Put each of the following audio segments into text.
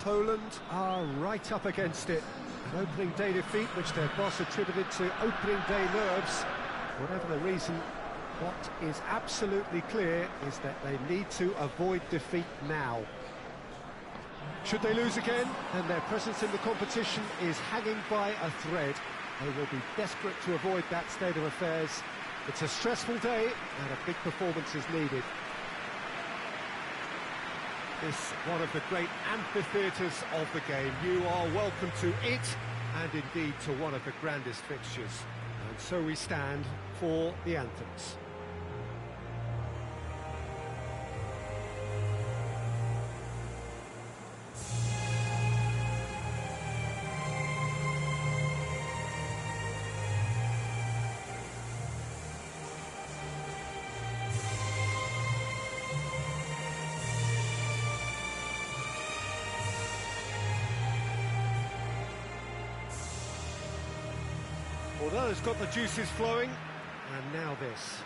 Poland are right up against it. An opening day defeat, which their boss attributed to opening day nerves. Whatever the reason, what is absolutely clear is that they need to avoid defeat now. Should they lose again, then their presence in the competition is hanging by a thread. They will be desperate to avoid that state of affairs. It's a stressful day, and a big performance is needed. This one of the great amphitheatres of the game. You are welcome to it, and indeed to one of the grandest fixtures. And so we stand for the anthems. Well, that has got the juices flowing, and now this.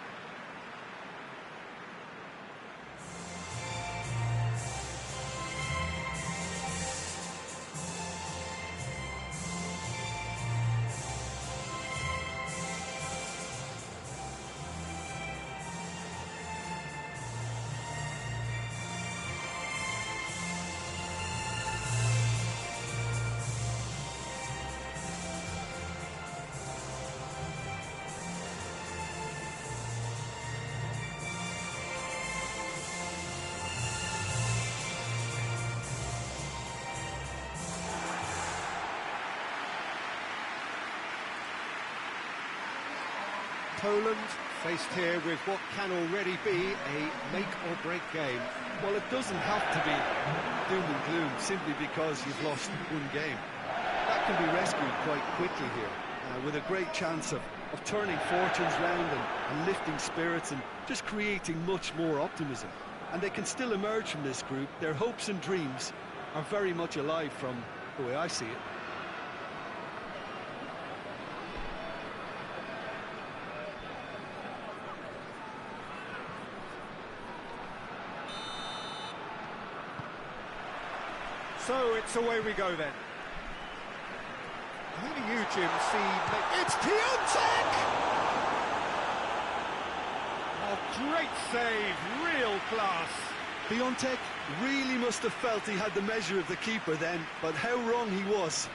Poland faced here with what can already be a make-or-break game. Well, it doesn't have to be doom and gloom simply because you've lost one game. That can be rescued quite quickly here, with a great chance of turning fortunes round and lifting spirits and just creating much more optimism. And they can still emerge from this group. Their hopes and dreams are very much alive from the way I see it. So it's away we go then. Who do you, Jim, see? It's Piontek! Oh, great save, real class. Piontek really must have felt he had the measure of the keeper then, but how wrong he was.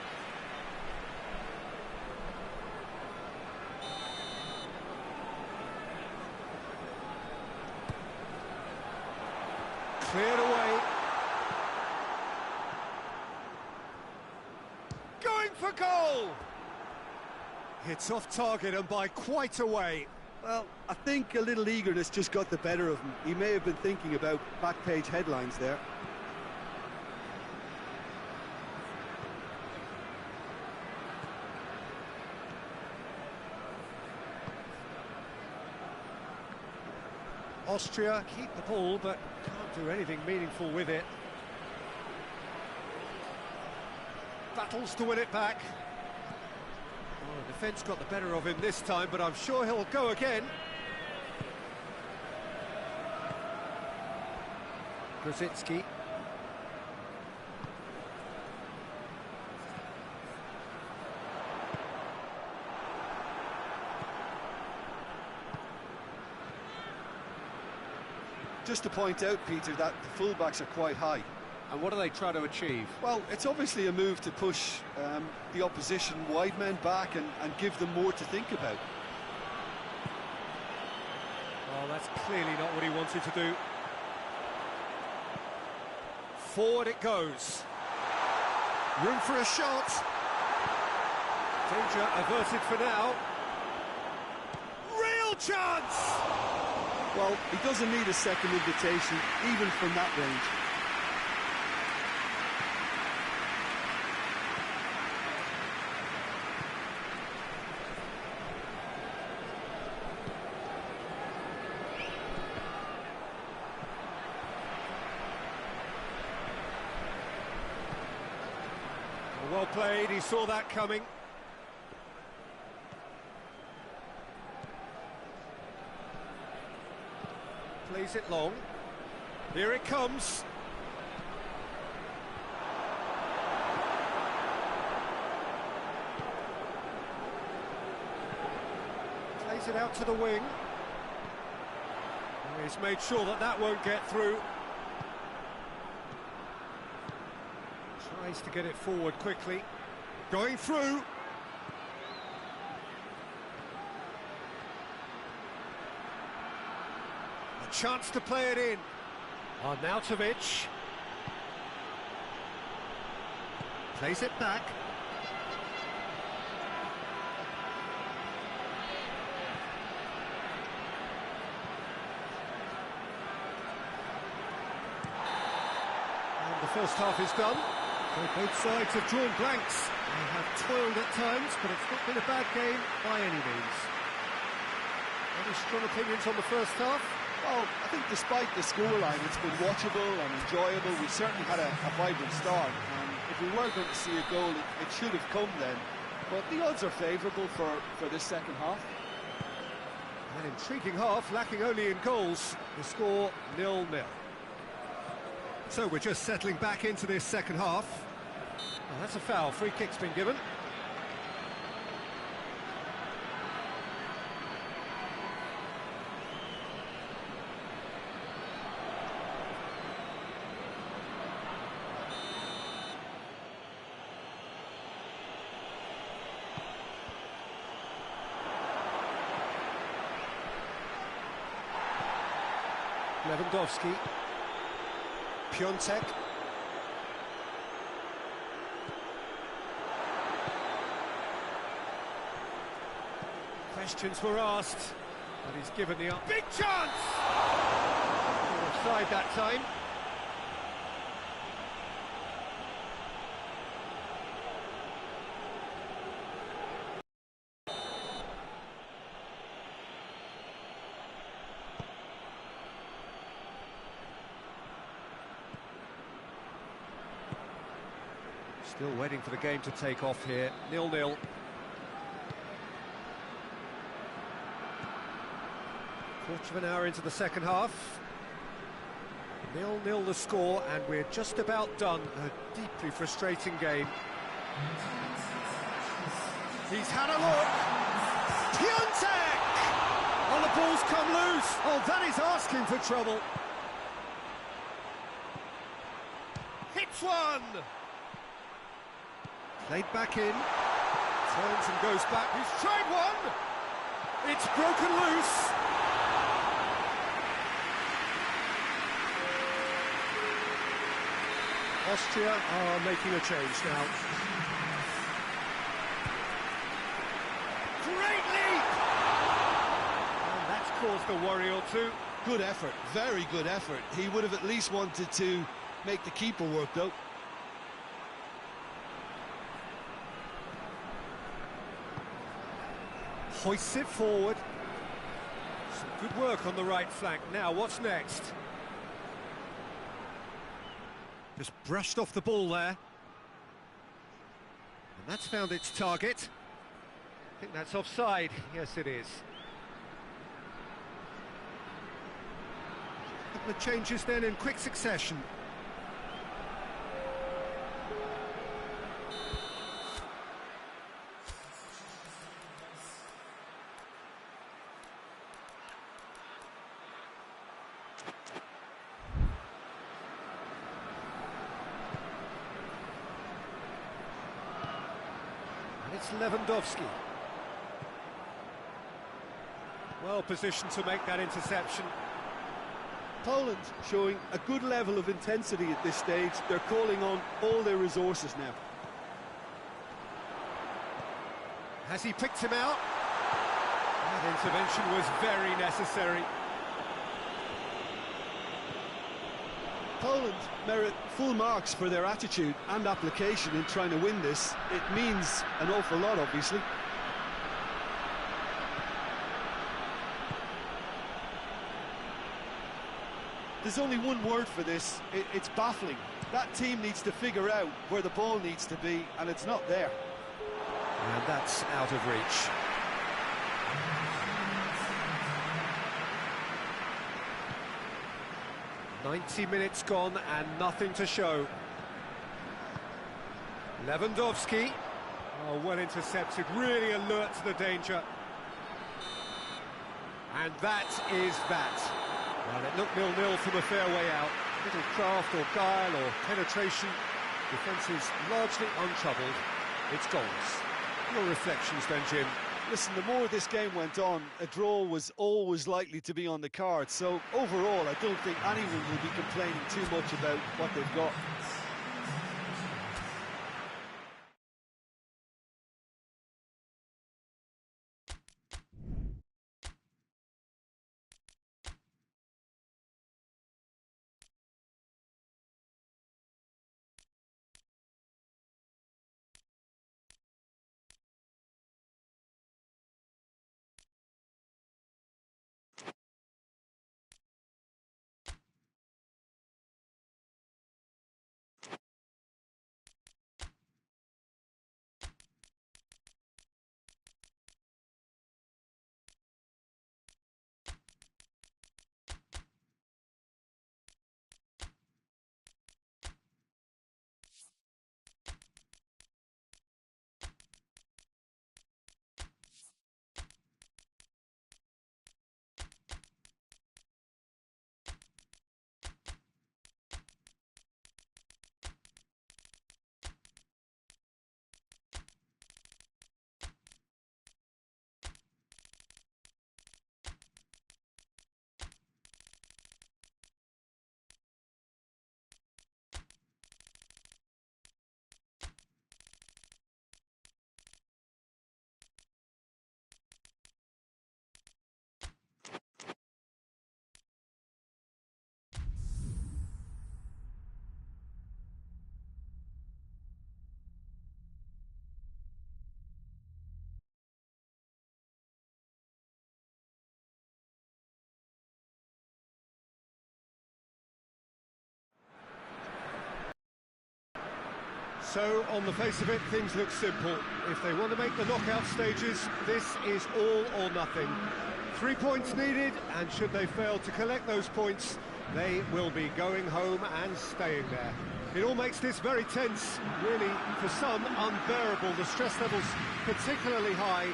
Cleared away. Going for goal! It's off target and by quite a way. Well, I think a little eagerness just got the better of him. He may have been thinking about back-page headlines there. Austria keep the ball, but can't do anything meaningful with it. Battles to win it back. Oh, the defence got the better of him this time, but I'm sure he'll go again. Krasicki. Just to point out, Peter, that the fullbacks are quite high. And what do they try to achieve? Well, it's obviously a move to push the opposition wide men back and give them more to think about. Well, that's clearly not what he wanted to do. Forward it goes. Room for a shot. Danger averted for now. Real chance! Well, he doesn't need a second invitation, even from that range. Well played, he saw that coming. Plays it long. Here it comes. Plays it out to the wing. He's made sure that that won't get through. Tries to get it forward quickly. Going through. A chance to play it in. Arnautovic. Plays it back. And the first half is done. So both sides have drawn blanks. They have toiled at times, but it's not been a bad game by any means. Any strong opinions on the first half? Well, I think despite the scoreline, it's been watchable and enjoyable. We certainly had a vibrant start, and if we were going to see a goal, it should have come then. But the odds are favourable for this second half. An intriguing half, lacking only in goals. The score 0-0. So we're just settling back into this second half. Well, that's a foul. Free kick's been given. Lewandowski. Piontek. Questions were asked, but he's given the up. Big chance! Offside that time. Still waiting for the game to take off here. 0-0. Quarter of an hour into the second half. 0-0 the score, and we're just about done. A deeply frustrating game. He's had a look. Piontek! Oh, the ball's come loose. Oh, that is asking for trouble. Hits one. Played back in, turns and goes back, he's tried one! It's broken loose! Austria are making a change now. Great leap! And that's caused a worry or two. Good effort, very good effort. He would have at least wanted to make the keeper work, though. Hoists it forward. Some good work on the right flank. Now, what's next? Just brushed off the ball there. And that's found its target. I think that's offside. Yes, it is. A couple of changes then in quick succession. It's Lewandowski. Well positioned to make that interception. Poland showing a good level of intensity at this stage. They're calling on all their resources now. Has he picked him out? That intervention was very necessary. Poland merit full marks for their attitude and application in trying to win this. It means an awful lot, obviously. There's only one word for this. It's baffling. That team needs to figure out where the ball needs to be, and it's not there. And that's out of reach. "90 minutes gone and nothing to show." Lewandowski. Oh, well intercepted, really alert to the danger. And that is that. Well, it looked 0-0 from a fair way out. Little craft or guile or penetration. Defence is largely untroubled. It's goals. Your reflections then, Jim? Listen, the more this game went on, a draw was always likely to be on the card. So overall, I don't think anyone will be complaining too much about what they've got. So, on the face of it, things look simple. If they want to make the knockout stages, this is all or nothing. 3 points needed, and should they fail to collect those points, they will be going home and staying there. It all makes this very tense, really, for some, unbearable. The stress levels particularly high,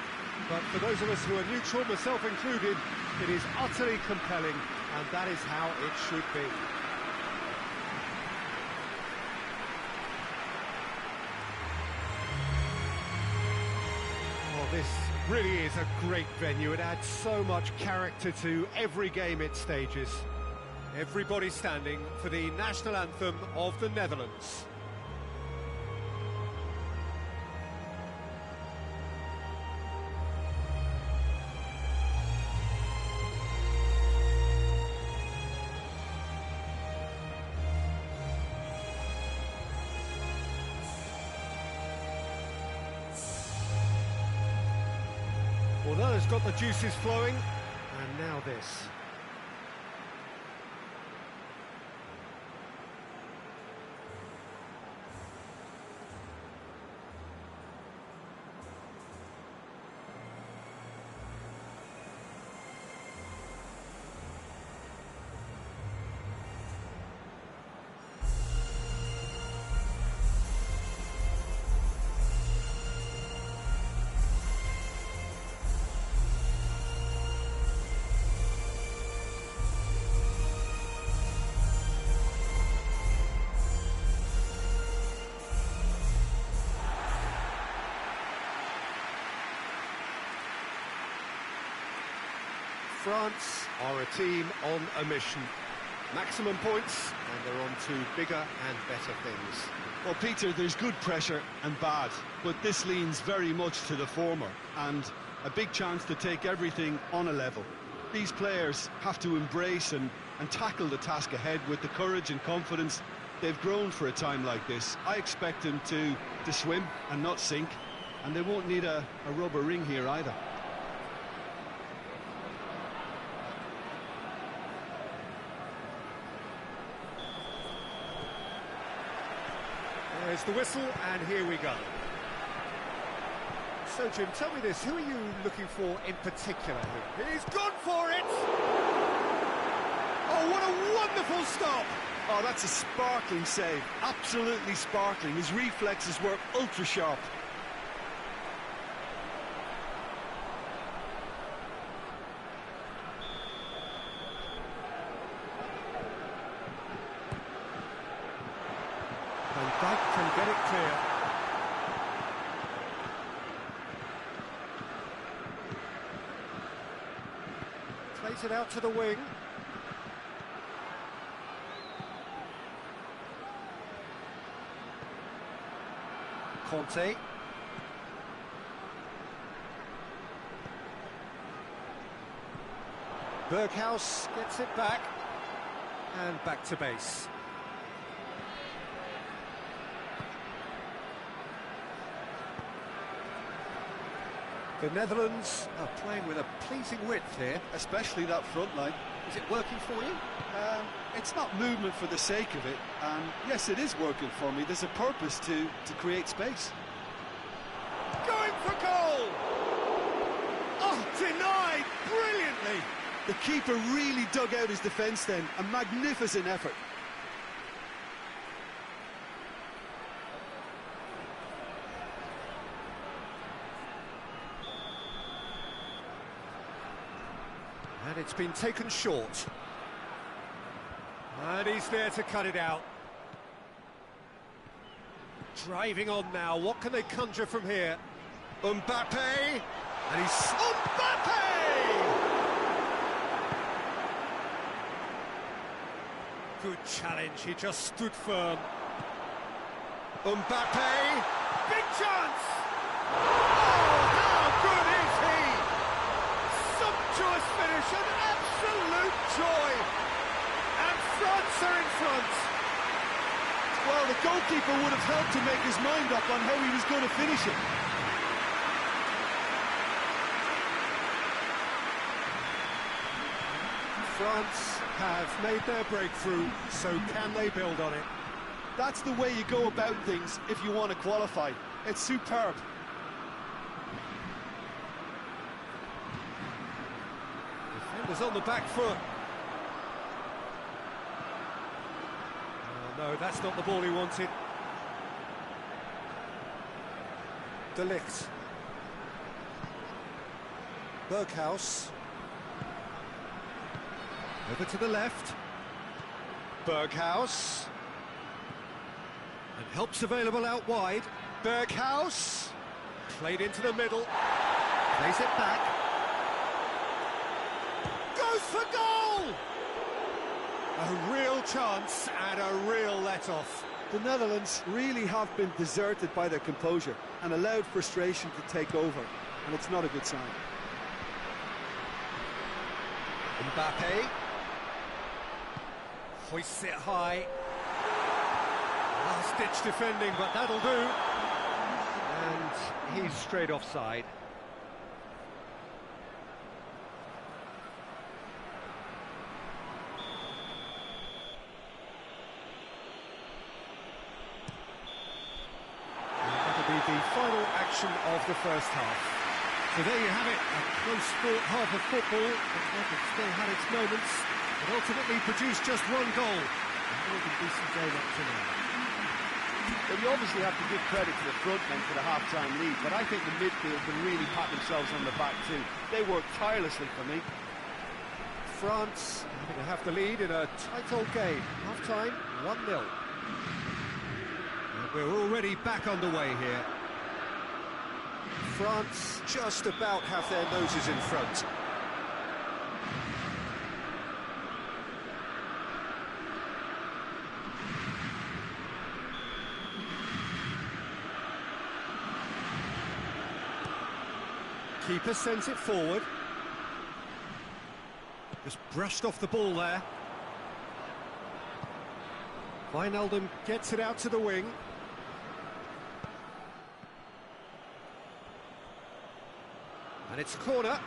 but for those of us who are neutral, myself included, it is utterly compelling, and that is how it should be. This really is a great venue. It adds so much character to every game it stages. Everybody standing for the national anthem of the Netherlands. Well, that has got the juices flowing, and now this. France are a team on a mission. Maximum points, and they're on to bigger and better things. Well, Peter, there's good pressure and bad, but this leans very much to the former, and a big chance to take everything on a level. These players have to embrace and tackle the task ahead with the courage and confidence they've grown for a time like this. I expect them to swim and not sink, and they won't need a rubber ring here either. There's the whistle, and here we go. So, Jim, tell me this, who are you looking for in particular here? He's gone for it! Oh, what a wonderful stop! Oh, that's a sparkling save, absolutely sparkling. His reflexes were ultra-sharp. Plays it out to the wing. Conte. Berghaus gets it back. And back to base. The Netherlands are playing with a pleasing width here. Especially that front line. Is it working for you? It's not movement for the sake of it, and yes, it is working for me. There's a purpose to create space. Going for goal! Oh, denied brilliantly! The keeper really dug out his defence then. A magnificent effort. And it's been taken short. And he's there to cut it out. Driving on now, what can they conjure from here? Mbappe! And he's... Mbappe! Good challenge, he just stood firm. Mbappe! Big chance! Oh, how good is he? Sumptuous finish, an absolute joy! And France are in front. Well, the goalkeeper would have helped to make his mind up on how he was going to finish it. France have made their breakthrough, so can they build on it? That's the way you go about things if you want to qualify. It's superb. Defenders on the back foot. Oh, no, that's not the ball he wanted. De Ligt. Berghaus. Over to the left. Berghaus. And help's available out wide. Berghaus. Played into the middle. Plays it back. Goes for goal! A real chance and a real let-off. The Netherlands really have been deserted by their composure and allowed frustration to take over, and it's not a good sign. Mbappe. Hoists it high. Last-ditch defending, but that'll do. And he's straight offside. That'll be the final action of the first half. So there you have it, a close sport half of football, but Netherlands still had its moments, but ultimately produced just one goal. A more than decent game up to now. Well, you obviously have to give credit to the front men for the half-time lead, but I think the midfield can really pat themselves on the back too. They worked tirelessly for me. France going to have the lead in a tight old game. Half-time, 1-0. And we're already back underway here. France just about have their noses in front. Keeper sends it forward. Just brushed off the ball there. Wijnaldum gets it out to the wing. And it's a corner.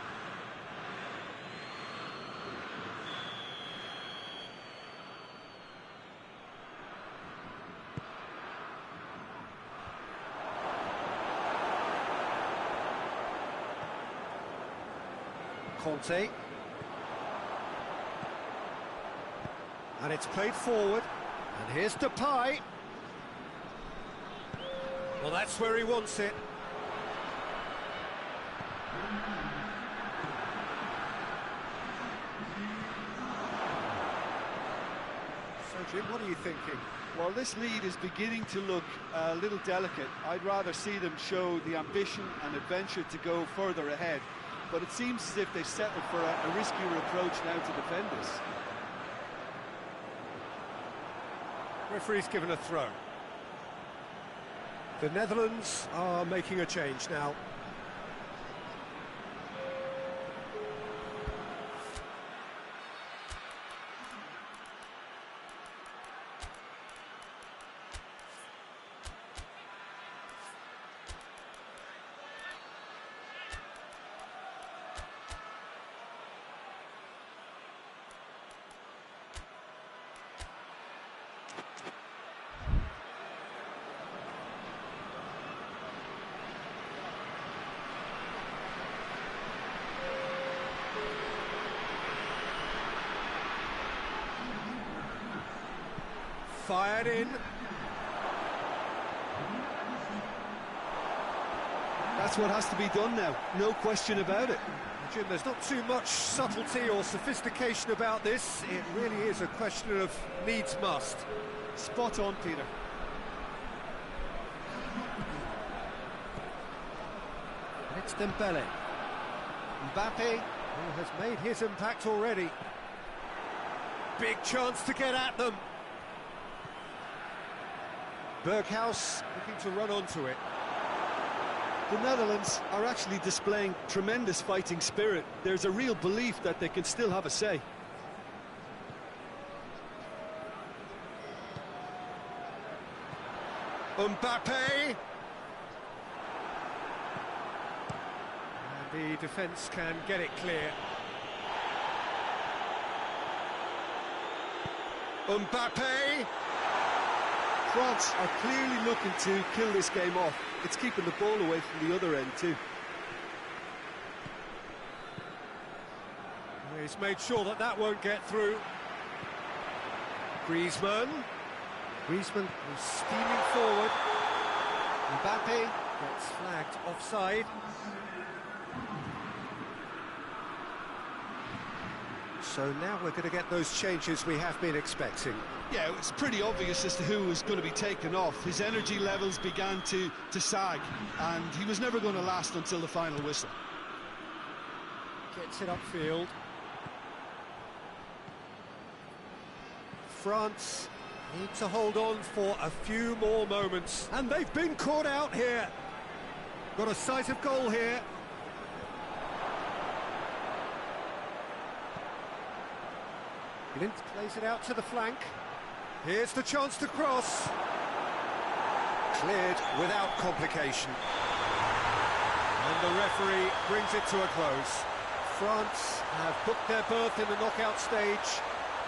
Conte. And it's played forward. And here's Depay. Well, that's where he wants it. So, Jim, what are you thinking? Well, this lead is beginning to look a little delicate. I'd rather see them show the ambition and adventure to go further ahead. but it seems as if they've settled for a riskier approach now to defend this. Referee's given a throw. The Netherlands are making a change now. Fired in. That's what has to be done now, no question about it. Jim, there's not too much subtlety or sophistication about this. It really is a question of needs must. Spot on, Peter. It's Dembele. Mbappe, who has made his impact already. Big chance to get at them. Berghuis looking to run onto it. The Netherlands are actually displaying tremendous fighting spirit. There's a real belief that they can still have a say. Mbappe! And the defence can get it clear. Mbappe! France are clearly looking to kill this game off. It's keeping the ball away from the other end too. He's made sure that that won't get through. Griezmann is steaming forward. Mbappe gets flagged offside. So now we're going to get those changes we have been expecting. Yeah, it's pretty obvious as to who was going to be taken off. His energy levels began to sag, and he was never going to last until the final whistle. Gets it upfield. France need to hold on for a few more moments, and they've been caught out here. Got a sight of goal here. Glint plays it out to the flank. Here's the chance to cross. Cleared without complication. And the referee brings it to a close. France have booked their berth in the knockout stage.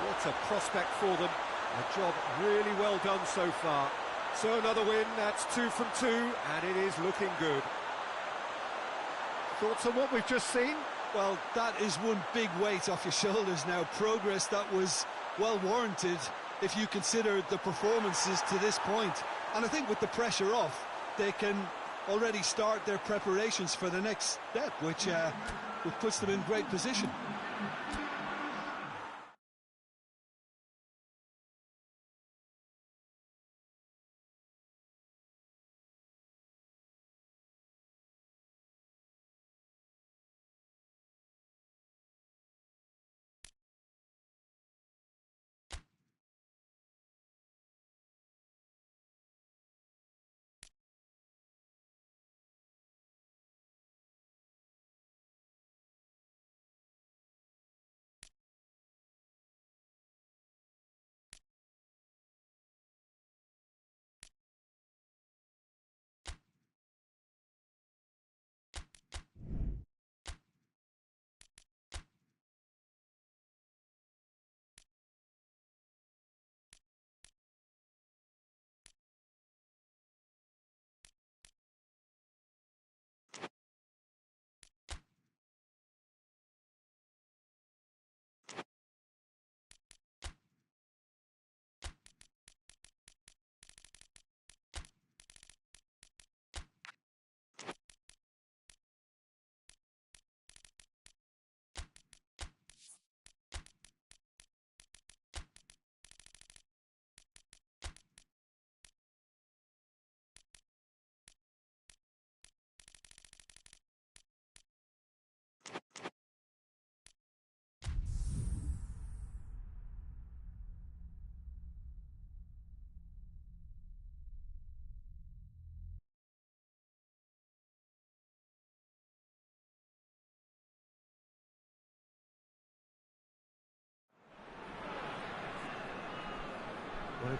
What a prospect for them. A job really well done so far. So another win, that's 2 from 2, and it is looking good. Thoughts on what we've just seen? Well, that is one big weight off your shoulders now. Progress that was well warranted if you consider the performances to this point. And I think with the pressure off, they can already start their preparations for the next step, which puts them in great position.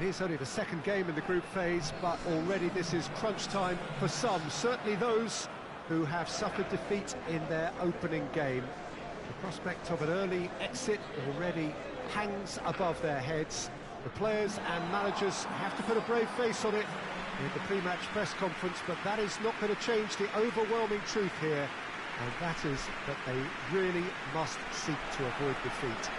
It is only the second game in the group phase, but already this is crunch time for some, certainly those who have suffered defeat in their opening game. The prospect of an early exit already hangs above their heads. The players and managers have to put a brave face on it in the pre-match press conference, but that is not going to change the overwhelming truth here, and that is that they really must seek to avoid defeat.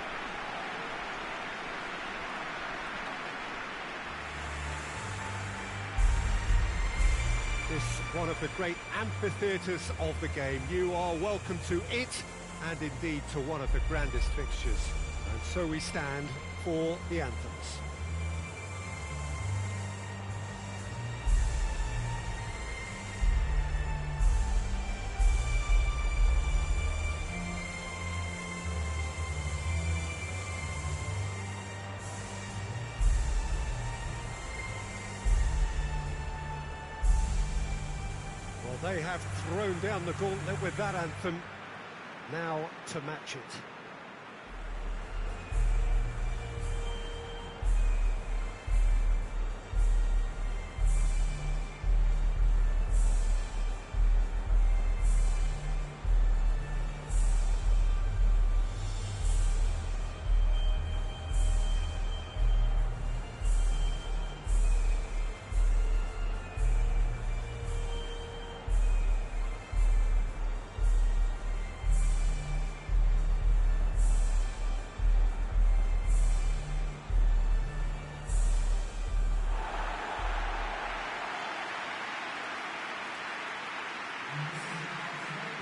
This one of the great amphitheatres of the game. You are welcome to it, and indeed to one of the grandest fixtures. And so we stand for the anthems. Well, they have thrown down the gauntlet with that anthem. Now to match it.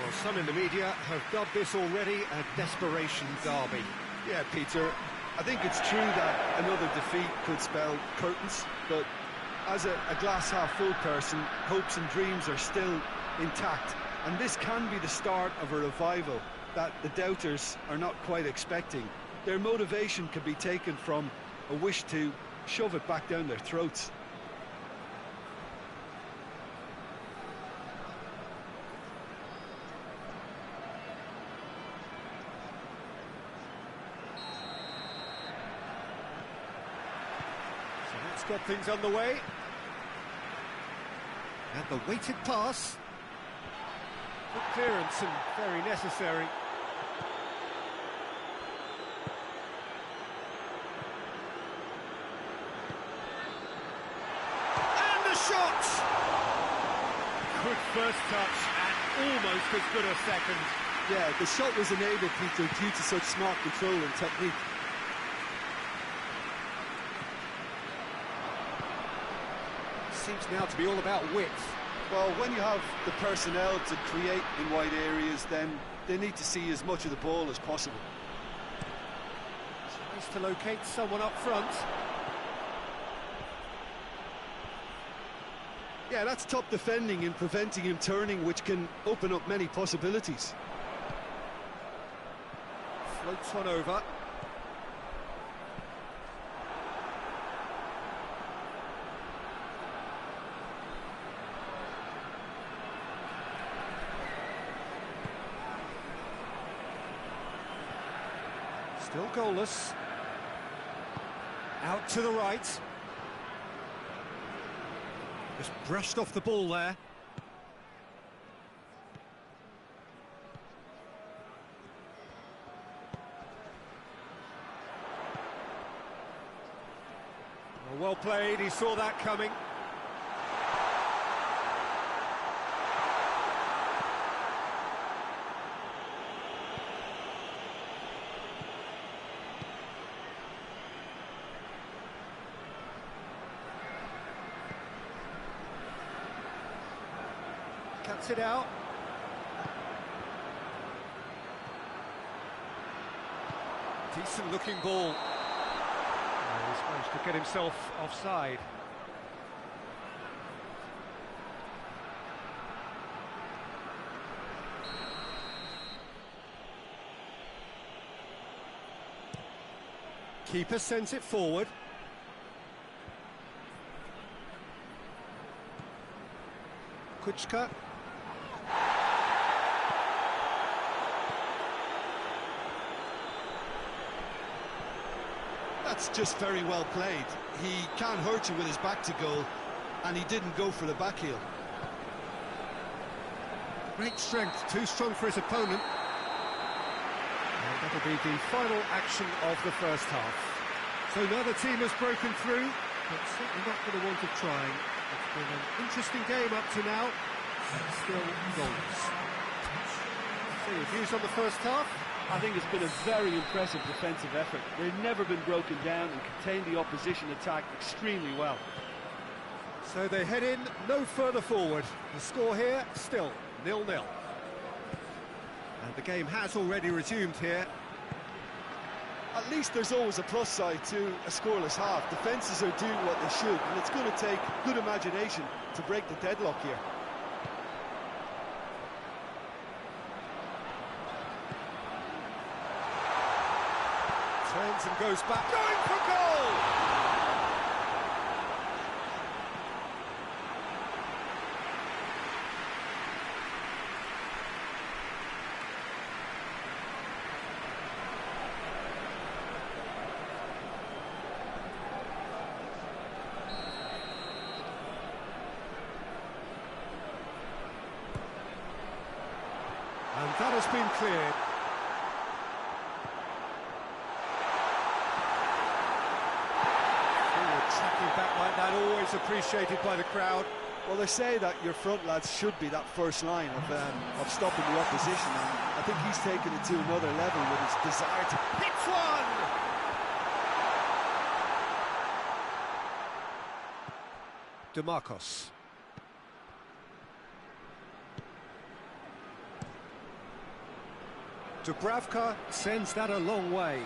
Well, some in the media have dubbed this already a desperation derby. Yeah, Peter, I think it's true that another defeat could spell curtains, but as a glass-half-full person, hopes and dreams are still intact, and this can be the start of a revival that the doubters are not quite expecting. Their motivation can be taken from a wish to shove it back down their throats. Got things underway. And the weighted pass. Good clearance and very necessary. And the shot! Good first touch and almost as good a second. Yeah, the shot was enabled, Peter, due to such smart control and technique. Seems now to be all about width. Well, when you have the personnel to create in wide areas, then they need to see as much of the ball as possible. Tries to locate someone up front. Yeah, that's top defending and preventing him turning, which can open up many possibilities. Floats one over. Still goalless. Out to the right. Just brushed off the ball there. Well played, he saw that coming. Cuts it out. Decent looking ball. Oh, he's managed to get himself offside. Keeper sends it forward. Kuchka. That's just very well played. He can't hurt you with his back to goal, and he didn't go for the back heel. Great strength, too strong for his opponent. And that'll be the final action of the first half. So neither team has broken through, but certainly not for the want of trying. It's been an interesting game up to now, and still goals. So your views on the first half? I think it's been a very impressive defensive effort. They've never been broken down and contained the opposition attack extremely well. So they head in no further forward. The score here, still 0-0. And the game has already resumed here. At least there's always a plus side to a scoreless half. Defences are doing what they should, and it's going to take good imagination to break the deadlock here. Turns and goes back, going for goal! And that has been cleared. Tracking back like that, always appreciated by the crowd. Well, they say that your front lads should be that first line of stopping the opposition, and I think he's taken it to another level with his desire to hit one! DeMarcos. Dubravka sends that a long way.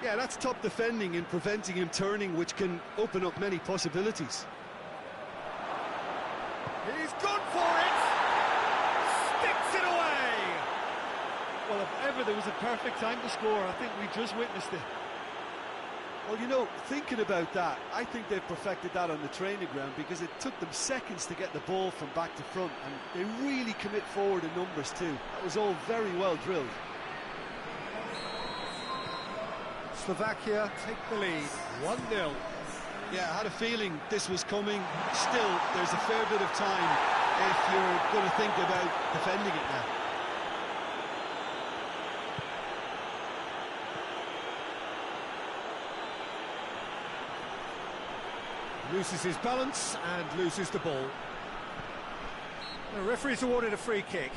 Yeah, that's top defending and preventing him turning, which can open up many possibilities. He's gone for it! Sticks it away! Well, if ever there was a perfect time to score, I think we just witnessed it. Well, you know, thinking about that, I think they've perfected that on the training ground, because it took them seconds to get the ball from back to front, and they really commit forward in numbers too. That was all very well drilled. Slovakia take the lead, 1-0. Yeah, I had a feeling this was coming. Still, there's a fair bit of time if you're going to think about defending it now. Loses his balance and loses the ball. The referee's awarded a free kick.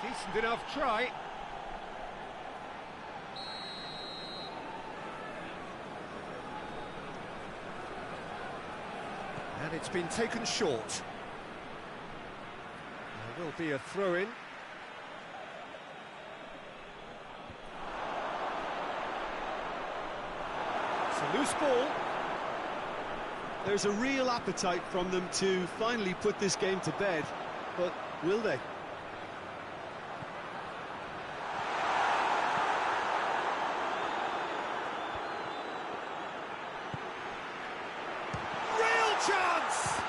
Decent enough try. And it's been taken short. There will be a throw-in. It's a loose ball. There's a real appetite from them to finally put this game to bed, but will they? Chance!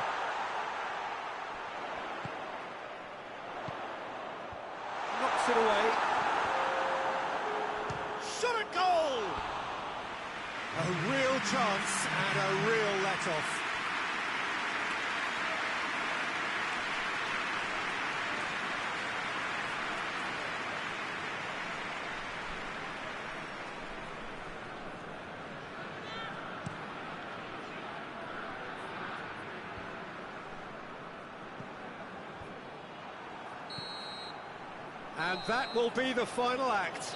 Knocks it away. Shot at goal! A real chance and a real let-off. And that will be the final act.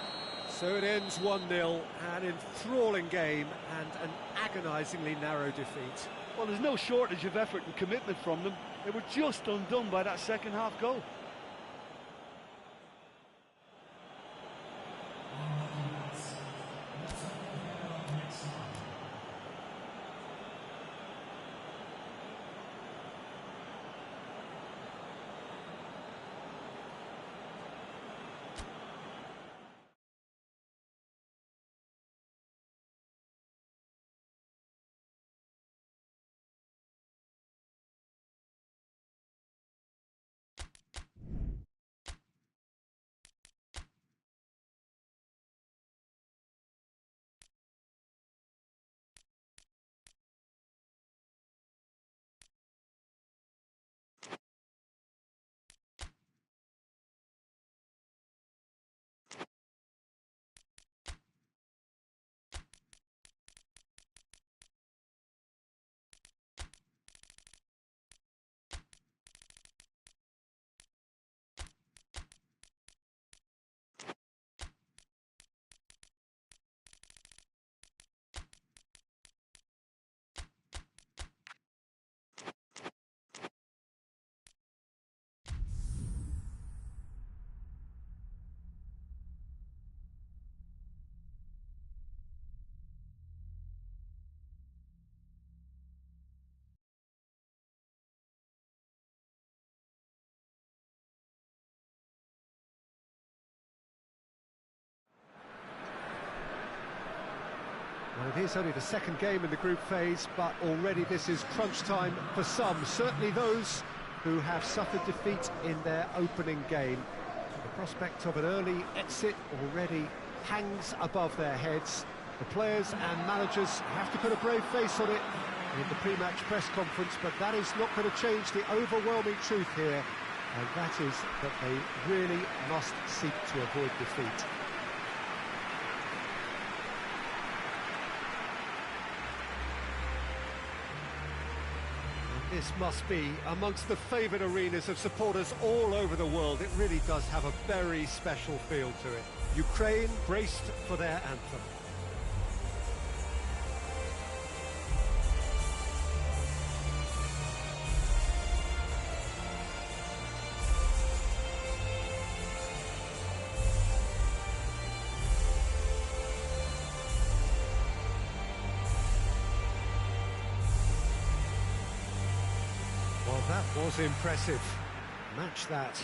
So it ends 1-0, an enthralling game and an agonisingly narrow defeat. Well, there's no shortage of effort and commitment from them. They were just undone by that second-half goal. And it is only the second game in the group phase, but already this is crunch time for some, certainly those who have suffered defeat in their opening game. The prospect of an early exit already hangs above their heads. The players and managers have to put a brave face on it in the pre-match press conference, but that is not going to change the overwhelming truth here, and that is that they really must seek to avoid defeat. This must be amongst the favoured arenas of supporters all over the world. It really does have a very special feel to it. Ukraine braced for their anthem. Well, that was impressive. Match that.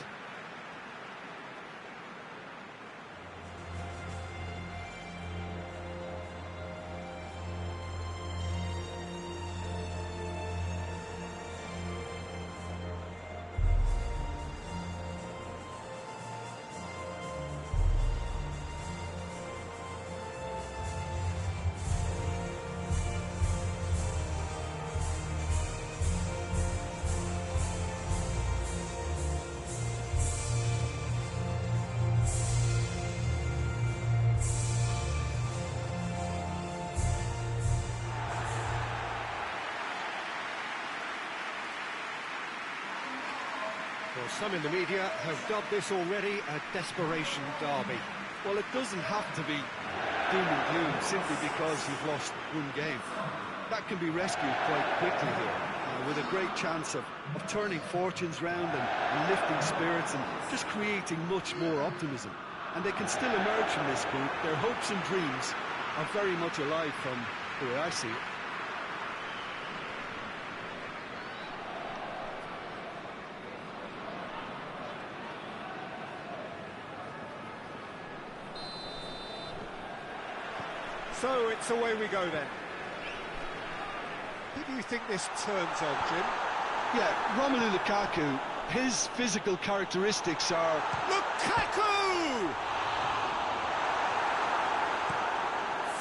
Well, some in the media have dubbed this already a desperation derby. Well, it doesn't have to be doom and gloom simply because you've lost one game. That can be rescued quite quickly here, with a great chance of turning fortunes round and lifting spirits and just creating much more optimism. And they can still emerge from this group. Their hopes and dreams are very much alive from the way I see it. So it's away we go then. Who do you think this turns on, Jim? Yeah, Romelu Lukaku, his physical characteristics are... Lukaku!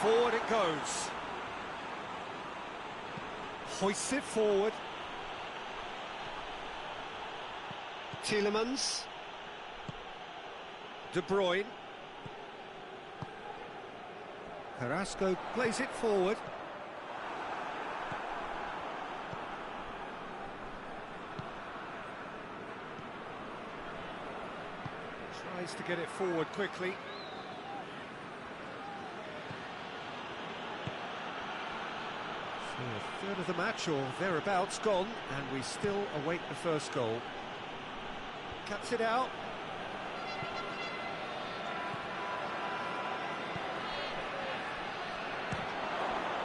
Forward it goes. Hoists it forward. Tielemans. De Bruyne. Carrasco plays it forward. Tries to get it forward quickly. So a third of the match or thereabouts gone, and we still await the first goal. Cuts it out.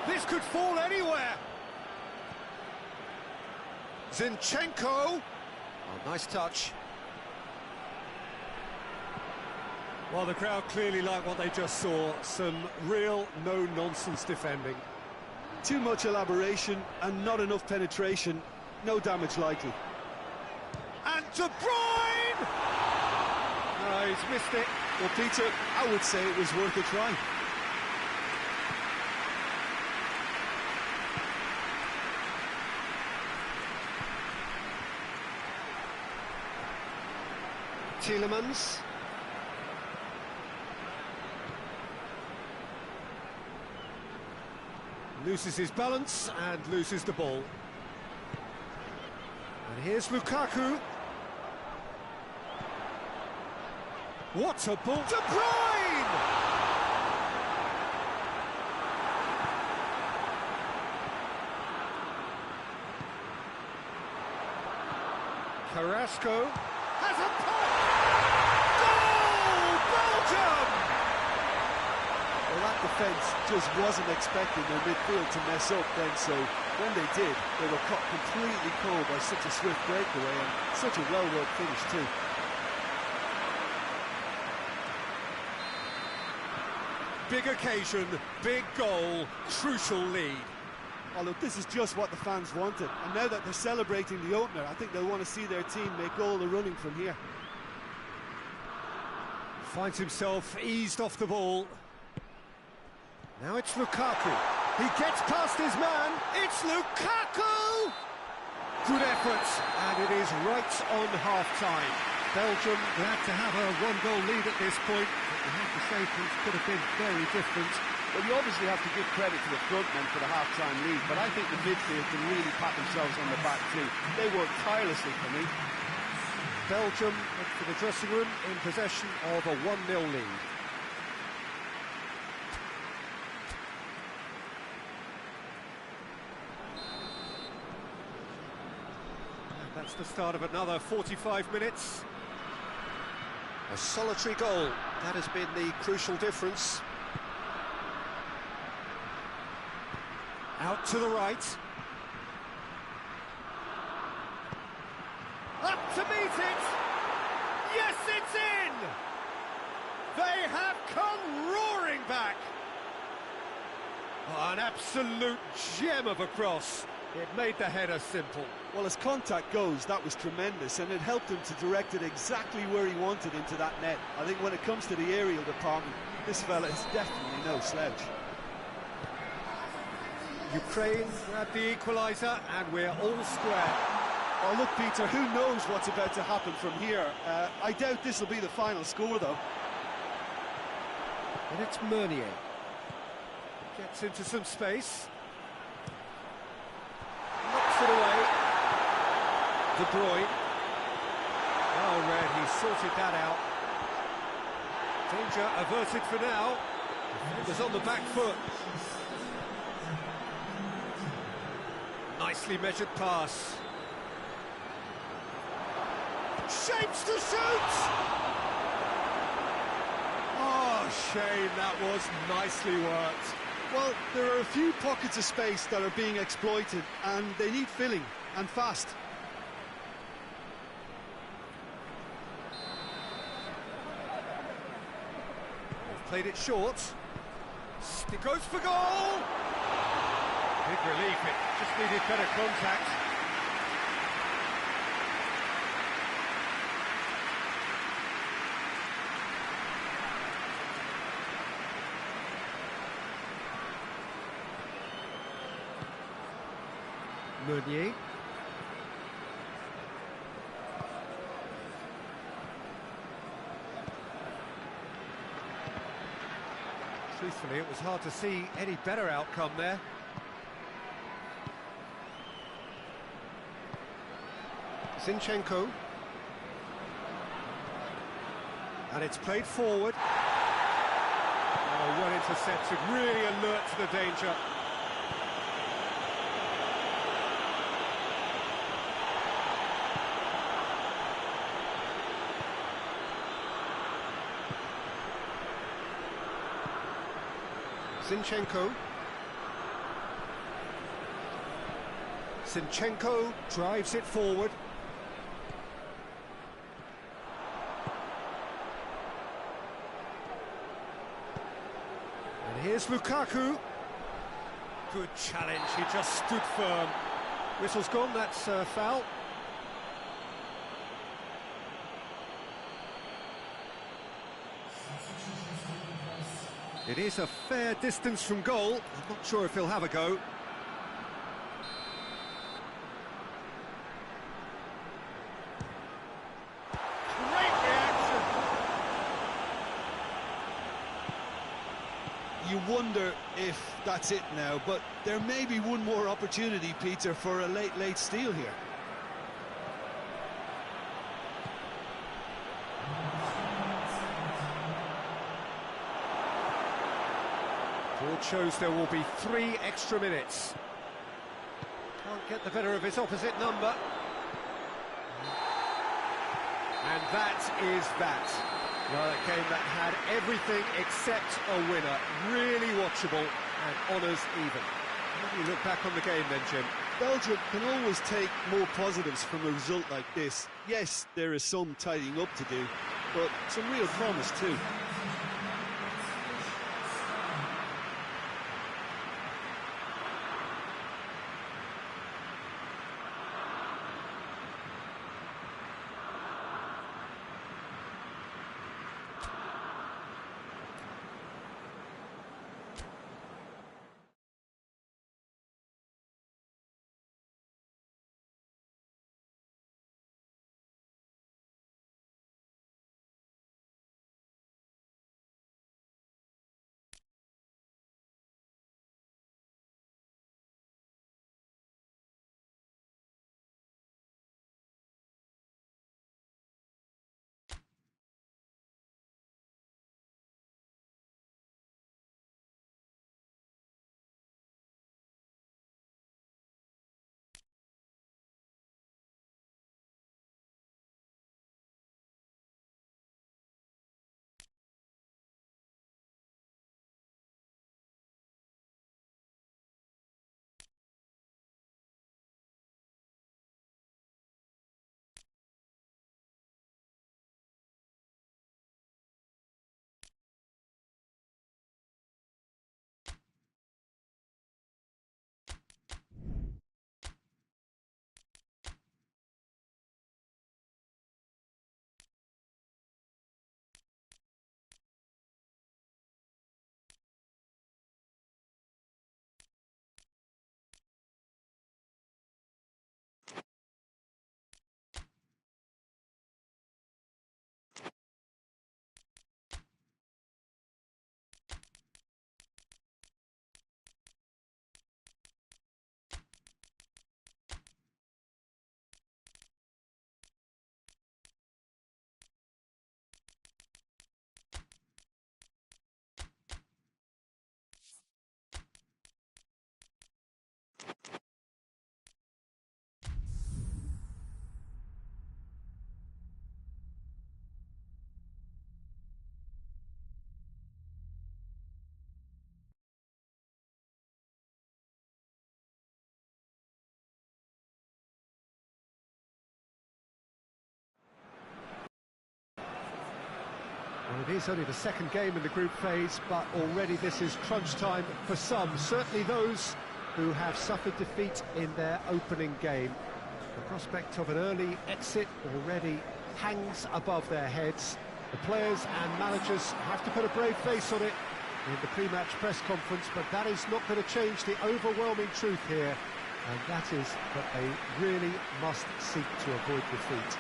This could fall anywhere. Zinchenko. Oh, nice touch. Well, the crowd clearly like what they just saw. Some real no-nonsense defending. Too much elaboration and not enough penetration. No damage likely. And De Bruyne! No, he's missed it. Well, Peter, I would say it was worth a try. Tielemans. Loses his balance and loses the ball. And here's Lukaku. What a ball! De Bruyne! Carrasco has a pop! Goal! Belgium! Well, that defence just wasn't expecting their midfield to mess up then, so when they did, they were caught completely cold by such a swift breakaway and such a well-worked finish too. big occasion, big goal, crucial lead. Oh, look, this is just what the fans wanted. And now that they're celebrating the opener, I think they'll want to see their team make all the running from here. Finds himself eased off the ball. Now it's Lukaku. He gets past his man. It's Lukaku! Good effort, and it is right on half-time. Belgium glad to have a one-goal lead at this point, but we have to say things could have been very different. Well, you obviously have to give credit to the front men for the half-time lead, but I think the midfield can really pat themselves on the back too. They work tirelessly for me. Belgium head for the dressing room in possession of a 1-0 lead. And that's the start of another 45 minutes. A solitary goal, that has been the crucial difference. Out to the right. Up to meet it! Yes, it's in! They have come roaring back! Oh, an absolute gem of a cross. It made the header simple. Well, as contact goes, that was tremendous, and it helped him to direct it exactly where he wanted into that net. I think when it comes to the aerial department, this fella is definitely no slouch. Ukraine grabbed the equaliser, and we're all square. Oh, look, Peter, who knows what's about to happen from here? I doubt this will be the final score, though. And it's Meunier. Gets into some space. Knocks it away. De Bruyne. Well read, he sorted that out. Danger averted for now. Defenders on the back foot. Nicely measured pass. Shapes to shoot! Oh, shame, that was nicely worked. Well, there are a few pockets of space that are being exploited, and they need filling, and fast. They've played it short. It goes for goal! Big relief, it just needed better contact. Meunier. Truthfully, it was hard to see any better outcome there. Zinchenko. And it's played forward. Oh, well intercepted, really alert to the danger. Zinchenko drives it forward. And here's Lukaku. Good challenge, he just stood firm. Whistle's gone, that's a foul. It is a fair distance from goal. I'm not sure if he'll have a go. Great reaction! You wonder if that's it now, but there may be one more opportunity, Peter, for a late steal here. Board shows there will be 3 extra minutes. Can't get the better of his opposite number. And that is that. Well, a game that had everything except a winner. Really watchable and honours even. How do you look back on the game then, Jim? Belgium can always take more positives from a result like this. Yes, there is some tidying up to do, but some real promise too. Well, it is only the second game in the group phase, but already this is crunch time for some, certainly those who have suffered defeat in their opening game. The prospect of an early exit already hangs above their heads. The players and managers have to put a brave face on it in the pre-match press conference, but that is not going to change the overwhelming truth here, and that is that they really must seek to avoid defeat.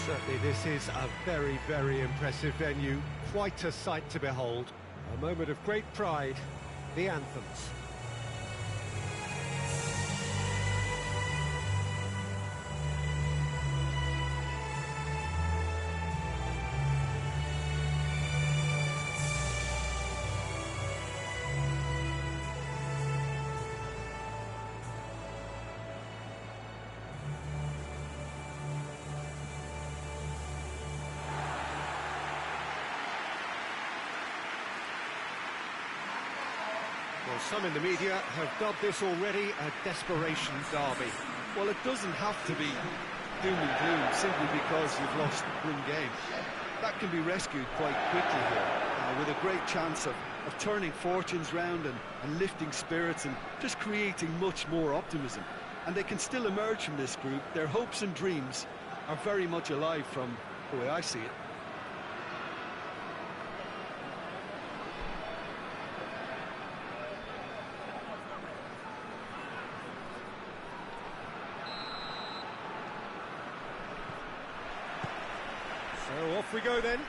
Certainly this is a very, very impressive venue, quite a sight to behold. A moment of great pride, the anthems. Well, some in the media have dubbed this already a desperation derby. Well, it doesn't have to be doom and gloom simply because you've lost one game. That can be rescued quite quickly here, with a great chance of turning fortunes round and lifting spirits and just creating much more optimism. And they can still emerge from this group. Their hopes and dreams are very much alive from the way I see it. So off we go then.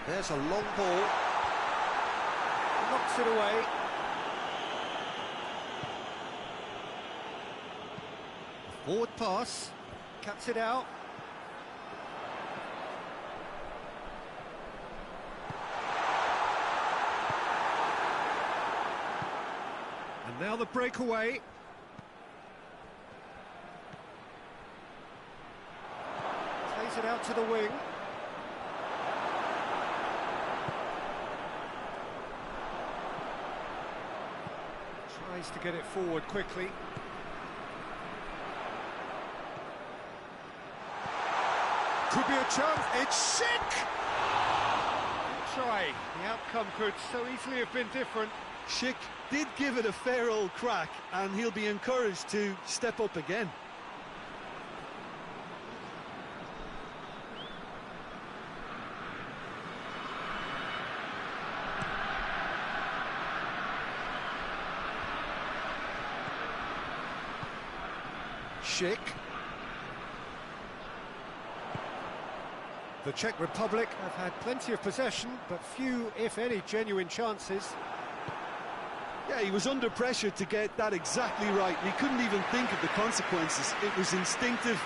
There's a long ball. Knocks it away. Forward pass. Cuts it out. And now the breakaway. Plays it out to the wing. Tries to get it forward quickly. Could be a chance. It's Schick! Good try. The outcome could so easily have been different. Schick did give it a fair old crack, and he'll be encouraged to step up again. Schick. The Czech Republic have had plenty of possession, but few, if any, genuine chances. Yeah, he was under pressure to get that exactly right. He couldn't even think of the consequences. It was instinctive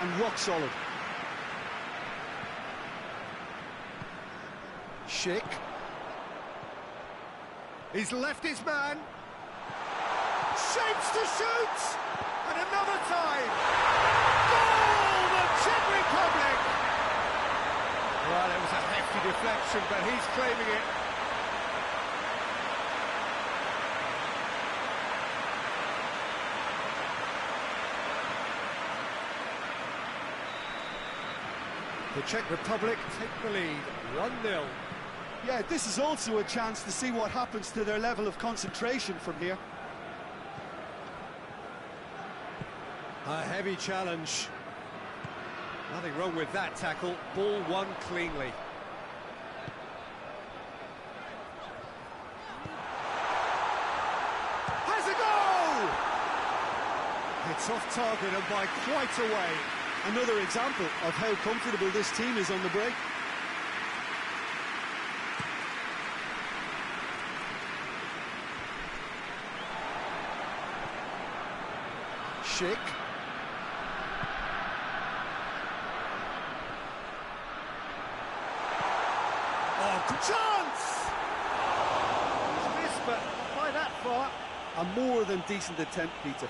and rock solid. Schick. He's left his man. Shapes to shoot! And another time! Goal! The Czech Republic! Well, it was a hefty deflection, but he's claiming it. The Czech Republic take the lead, 1-0. Yeah, this is also a chance to see what happens to their level of concentration from here. A heavy challenge. Nothing wrong with that tackle. Ball won cleanly. Has a goal! It's off target and by quite a way. Another example of how comfortable this team is on the break. Schick. Oh, good chance! He's missed, but not by that far. A more than decent attempt, Peter.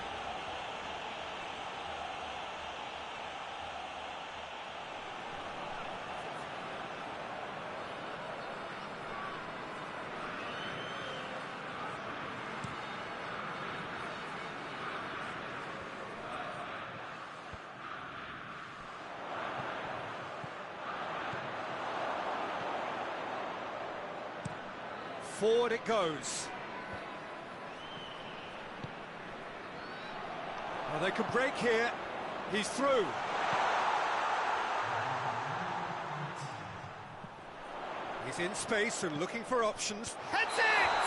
forward it goes. Well, they can break here. He's through. He's in space and looking for options. Heads it!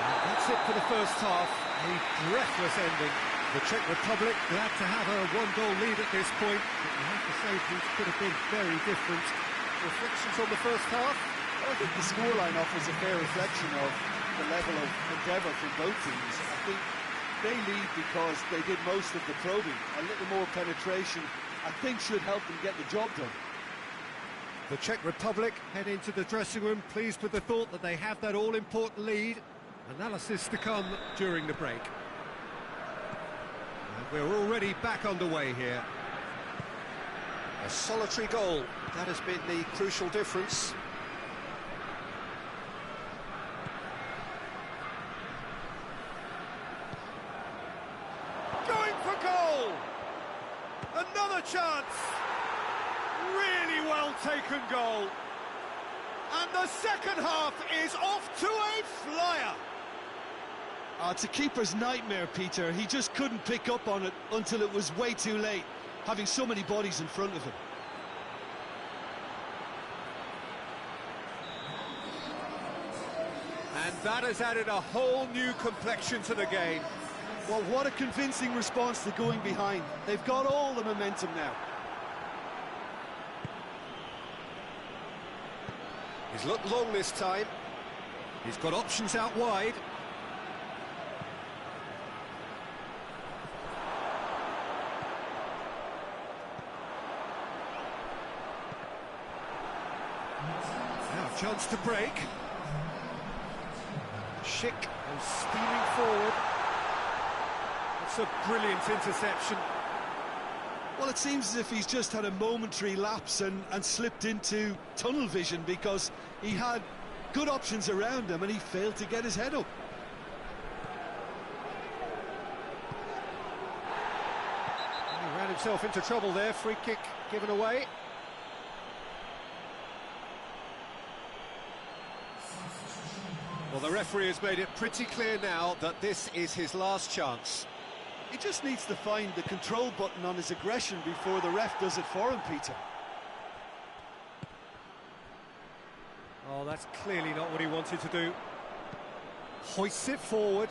And that's it for the first half. A breathless ending. The Czech Republic glad to have a one-goal lead at this point, but you have to say things could have been very different. Reflections on the first half? I think the scoreline offers a fair reflection of the level of endeavour from both teams. I think they lead because they did most of the probing. A little more penetration, I think, should help them get the job done. The Czech Republic head into the dressing room pleased with the thought that they have that all-important lead. Analysis to come during the break. And we're already back underway here. A solitary goal, that has been the crucial difference. Going for goal! Another chance! Really well taken goal. And the second half is off to a flyer. It's a keeper's nightmare, Peter. He just couldn't pick up on it until it was way too late, having so many bodies in front of him. And that has added a whole new complexion to the game. Well, what a convincing response to going behind. They've got all the momentum now. He's looked long this time. He's got options out wide. Now a chance to break. Schick and steaming forward. That's a brilliant interception. Well, it seems as if he's just had a momentary lapse and slipped into tunnel vision, because he had good options around him and he failed to get his head up. He ran himself into trouble there. Free kick given away. Well, the referee has made it pretty clear now that this is his last chance. He just needs to find the control button on his aggression before the ref does it for him, Peter. Oh, that's clearly not what he wanted to do. Hoists it forward.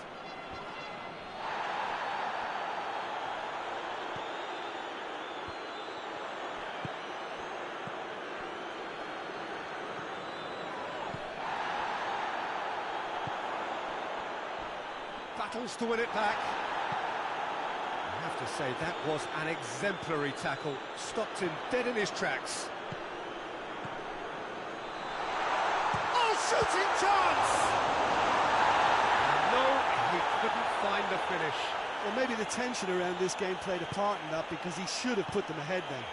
Battles to win it back. I have to say, that was an exemplary tackle. Stopped him dead in his tracks. Oh, shooting chance! No, he couldn't find the finish. Well, maybe the tension around this game played a part in that, because he should have put them ahead then.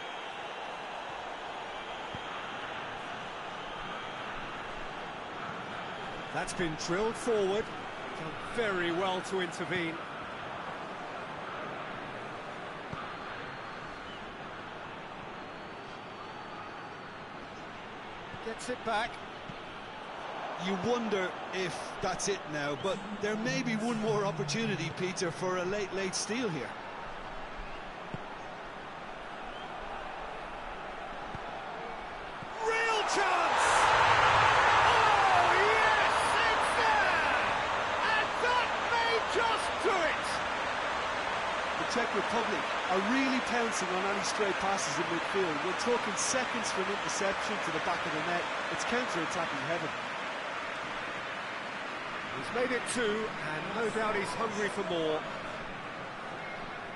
That's been drilled forward. Done very well to intervene. Gets it back. You wonder if that's it now, but there may be one more opportunity, Peter, for a late steal here. Real chance! Oh, yes, it's there! And that may just do it! The Czech Republic are really pouncing on any stray passes in midfield. We're talking seconds from interception to the back of the net. It's counter-attacking heaven. He's made it two, and no doubt he's hungry for more.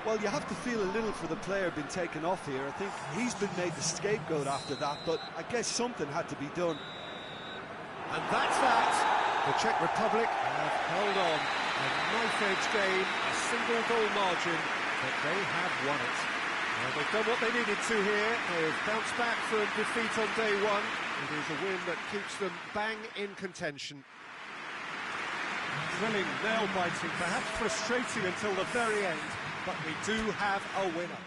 Well, you have to feel a little for the player being taken off here. I think he's been made the scapegoat after that, but I guess something had to be done. And that's that. The Czech Republic have held on. A knife-edge game, a single goal margin, but they have won it. Well, they've done what they needed to here. They've bounced back from defeat on day one. It is a win that keeps them bang in contention. Thrilling, nail-biting, perhaps frustrating until the very end, but we do have a winner.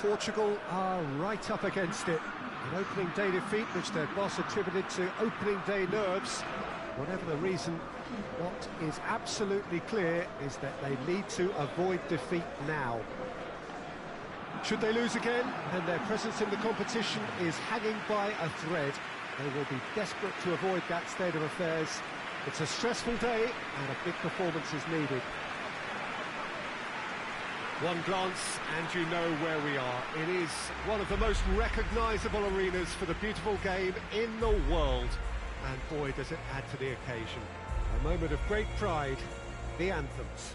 Portugal are right up against it. An opening day defeat which their boss attributed to opening day nerves. Whatever the reason, what is absolutely clear is that they need to avoid defeat now. Should they lose again, and their presence in the competition is hanging by a thread, they will be desperate to avoid that state of affairs. It's a stressful day, and a big performance is needed. One glance and you know where we are. It is one of the most recognisable arenas for the beautiful game in the world. And boy, does it add to the occasion. A moment of great pride, the anthems.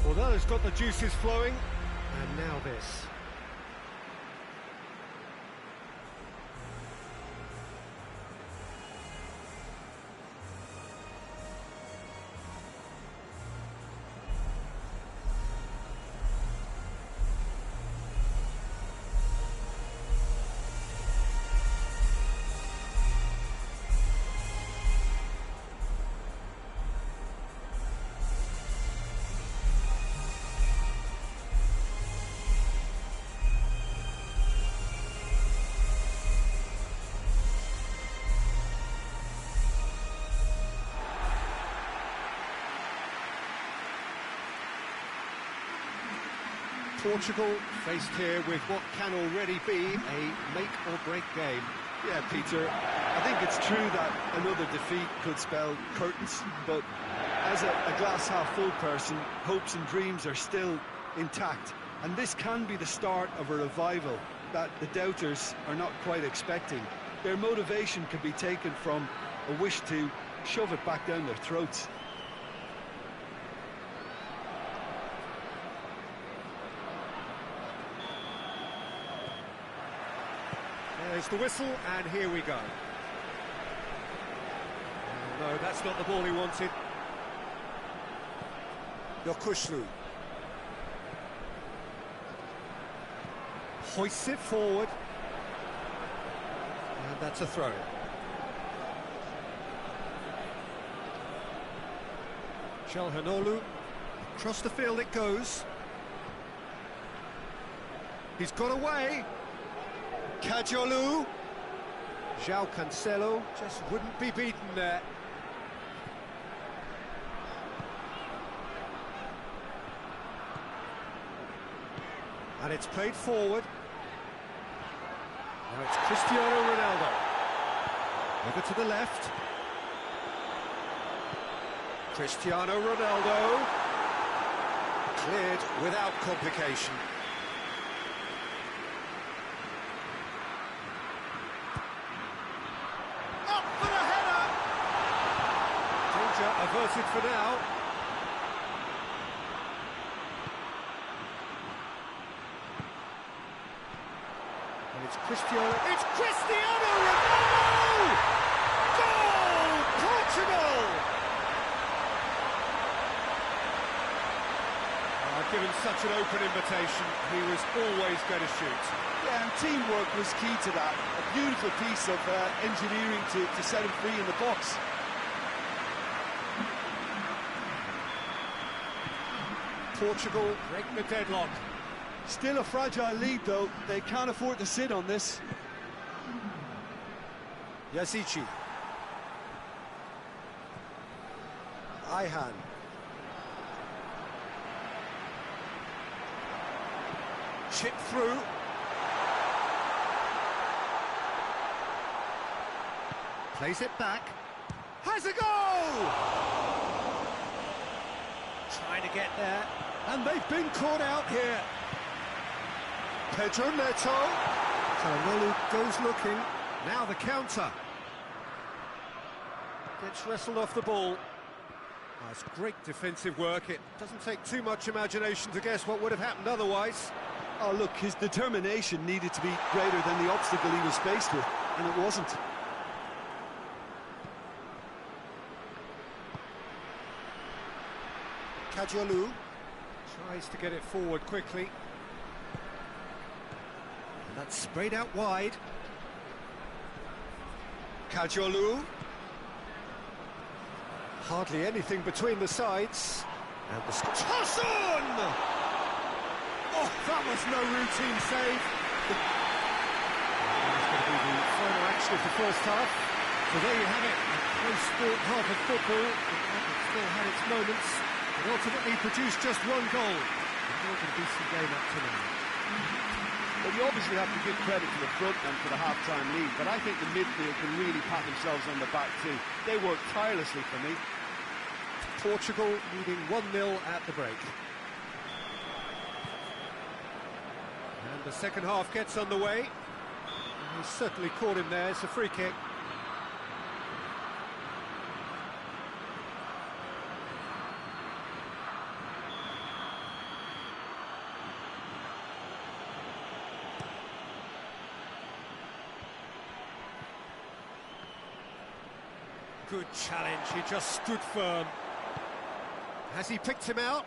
Well, that has got the juices flowing, and now this. Portugal faced here with what can already be a make-or-break game. Yeah, Peter, I think it's true that another defeat could spell curtains, but as a glass-half-full person, hopes and dreams are still intact, and this can be the start of a revival that the doubters are not quite expecting. Their motivation can be taken from a wish to shove it back down their throats. There's the whistle, and here we go. Oh, no, that's not the ball he wanted. Yokushlu. Hoists it forward. And that's a throw. Chalhanoglu. Across the field it goes. He's got away. Kajolu. João Cancelo just wouldn't be beaten there. And it's played forward. Now it's Cristiano Ronaldo. Over to the left. Cristiano Ronaldo. Cleared without complication. Averted for now. And it's Cristiano. It's Cristiano Ronaldo! Goal! Portugal! Given such an open invitation, he was always going to shoot. Yeah, and teamwork was key to that. A beautiful piece of engineering to set him free in the box. Portugal break the deadlock. Still a fragile lead, though. They can't afford to sit on this. Yazici. Ayhan. Chip through. Plays it back. Has a goal! Trying to get there. And they've been caught out here. Pedro Neto. Chalhanoglu goes looking. Now the counter. Gets wrestled off the ball. That's great defensive work. It doesn't take too much imagination to guess what would have happened otherwise. Oh, look, his determination needed to be greater than the obstacle he was faced with, and it wasn't. Kajolu tries to get it forward quickly. And that's sprayed out wide. Kajolu. Hardly anything between the sides. And the Tosun! Oh, that was no routine save. That's going to be the final action of the first half. So there you have it, a close-sport half of football. It still had its moments, but ultimately produced just one goal. A more than decent game up to now. Well, you obviously have to give credit to the front men for the half-time lead, but I think the midfield can really pat themselves on the back too. They worked tirelessly for me. Portugal leading 1-0 at the break. And the second half gets underway. And he's certainly caught him there. It's a free kick. Good challenge, he just stood firm. Has he picked him out?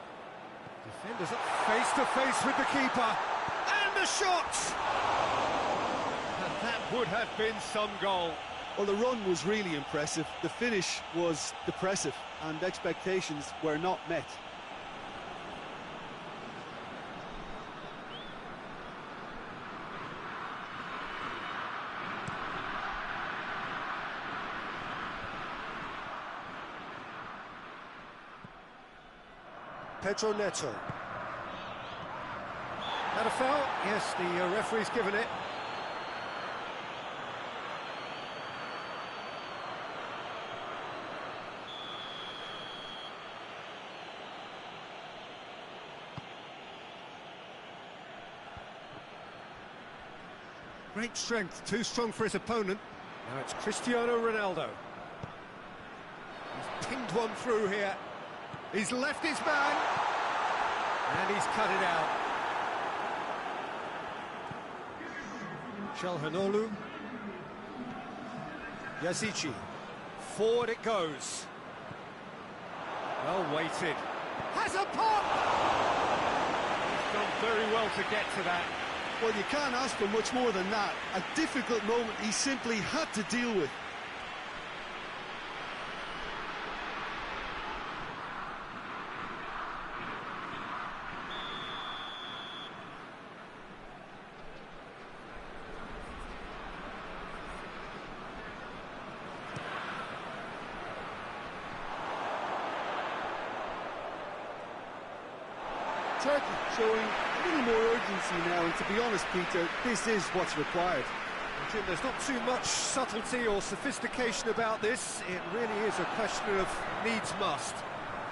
Defenders up face to face with the keeper. And the shot! And that would have been some goal. Well, the run was really impressive. The finish was depressive, and expectations were not met. Pedro Neto. That a foul? Yes, the referee's given it. Great strength, too strong for his opponent. Now it's Cristiano Ronaldo. He's pinged one through here. He's left his man, and he's cut it out. Chalhanoglu. Yazici. Forward it goes. Well weighted. Has a pop! He's done very well to get to that. Well, you can't ask for much more than that. A difficult moment he simply had to deal with. Turkey showing a little more urgency now, and to be honest, Peter, this is what's required. Well, Jim, there's not too much subtlety or sophistication about this. It really is a question of needs must.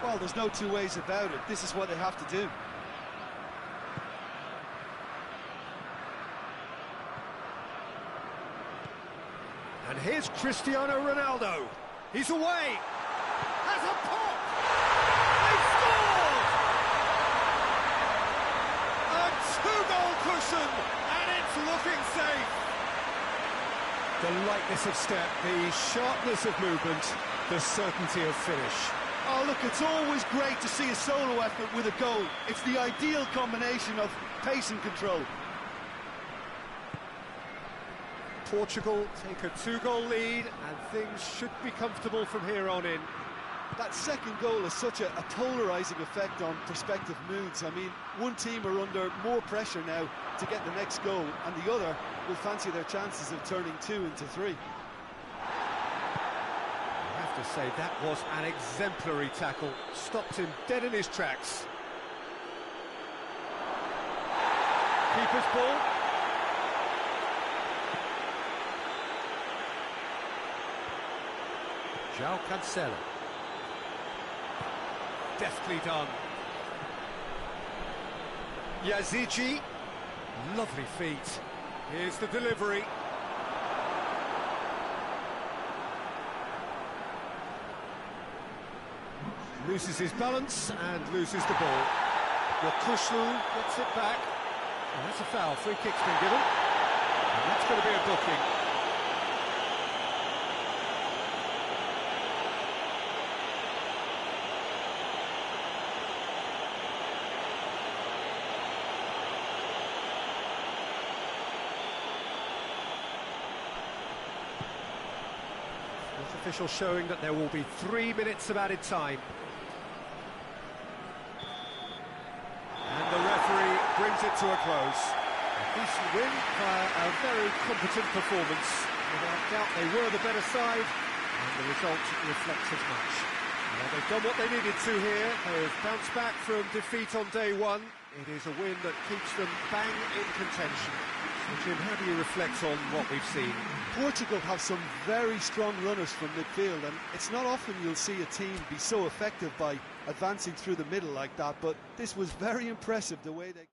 Well, there's no two ways about it. This is what they have to do. And here's Cristiano Ronaldo. He's away. Has a pop. They scored! A two-goal cushion, and it's looking safe. The lightness of step, the sharpness of movement, the certainty of finish. Oh, look, it's always great to see a solo effort with a goal. It's the ideal combination of pace and control. Portugal take a two-goal lead, and things should be comfortable from here on in. That second goal has such a polarising effect on prospective moods. I mean, one team are under more pressure now to get the next goal, and the other will fancy their chances of turning 2 into 3. I have to say, that was an exemplary tackle. Stopped him dead in his tracks. Keeper's ball. João Cancelo. Deftly done. Yazici. Lovely feet. Here's the delivery. Loses his balance and loses the ball. Yokuslu gets it back. Oh, that's a foul. Free kick's been given. And that's going to be a booking. official showing that there will be 3 minutes of added time. And the referee brings it to a close. A decent win via a very competent performance. Without doubt they were the better side, and the result reflects as much. Well, they've done what they needed to here. They've bounced back from defeat on day one. It is a win that keeps them bang in contention. So, Jim, how do you reflect on what we've seen? Portugal have some very strong runners from midfield, and it's not often you'll see a team be so effective by advancing through the middle like that, but this was very impressive the way they...